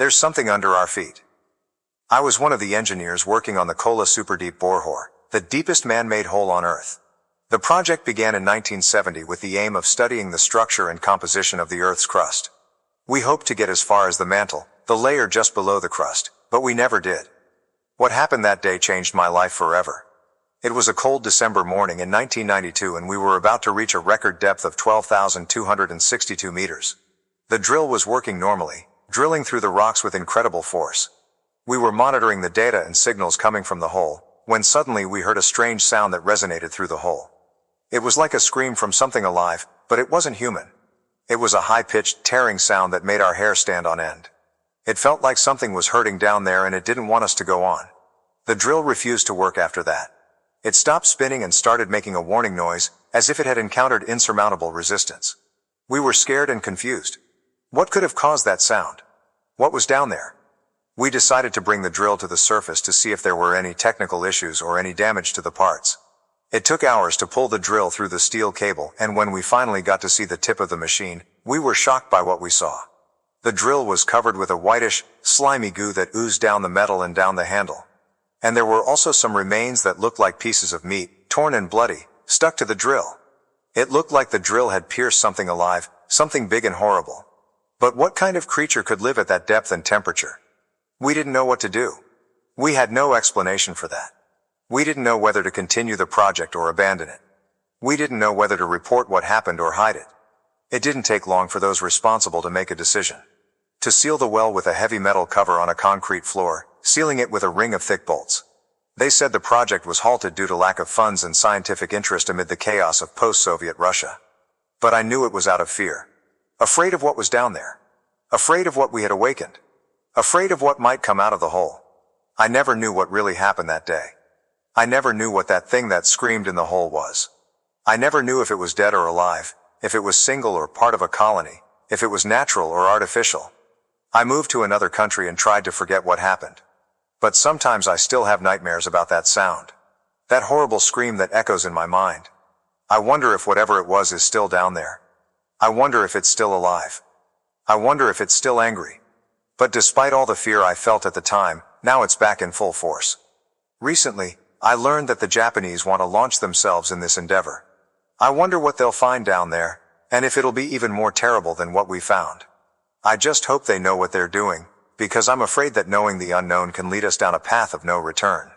There's something under our feet. I was one of the engineers working on the Kola Superdeep Borehole, the deepest man-made hole on Earth. The project began in 1970 with the aim of studying the structure and composition of the Earth's crust. We hoped to get as far as the mantle, the layer just below the crust, but we never did. What happened that day changed my life forever. It was a cold December morning in 1992 and we were about to reach a record depth of 12,262 meters. The drill was working normally, drilling through the rocks with incredible force. We were monitoring the data and signals coming from the hole, when suddenly we heard a strange sound that resonated through the hole. It was like a scream from something alive, but it wasn't human. It was a high-pitched, tearing sound that made our hair stand on end. It felt like something was hurting down there and it didn't want us to go on. The drill refused to work after that. It stopped spinning and started making a warning noise, as if it had encountered insurmountable resistance. We were scared and confused. What could have caused that sound? What was down there? We decided to bring the drill to the surface to see if there were any technical issues or any damage to the parts. It took hours to pull the drill through the steel cable, and when we finally got to see the tip of the machine, we were shocked by what we saw. The drill was covered with a whitish, slimy goo that oozed down the metal and down the handle. And there were also some remains that looked like pieces of meat, torn and bloody, stuck to the drill. It looked like the drill had pierced something alive, something big and horrible. But what kind of creature could live at that depth and temperature? We didn't know what to do. We had no explanation for that. We didn't know whether to continue the project or abandon it. We didn't know whether to report what happened or hide it. It didn't take long for those responsible to make a decision. To seal the well with a heavy metal cover on a concrete floor, sealing it with a ring of thick bolts. They said the project was halted due to lack of funds and scientific interest amid the chaos of post-Soviet Russia. But I knew it was out of fear. Afraid of what was down there. Afraid of what we had awakened. Afraid of what might come out of the hole. I never knew what really happened that day. I never knew what that thing that screamed in the hole was. I never knew if it was dead or alive, if it was single or part of a colony, if it was natural or artificial. I moved to another country and tried to forget what happened. But sometimes I still have nightmares about that sound. That horrible scream that echoes in my mind. I wonder if whatever it was is still down there. I wonder if it's still alive. I wonder if it's still angry. But despite all the fear I felt at the time, now it's back in full force. Recently, I learned that the Japanese want to launch themselves in this endeavor. I wonder what they'll find down there, and if it'll be even more terrible than what we found. I just hope they know what they're doing, because I'm afraid that knowing the unknown can lead us down a path of no return.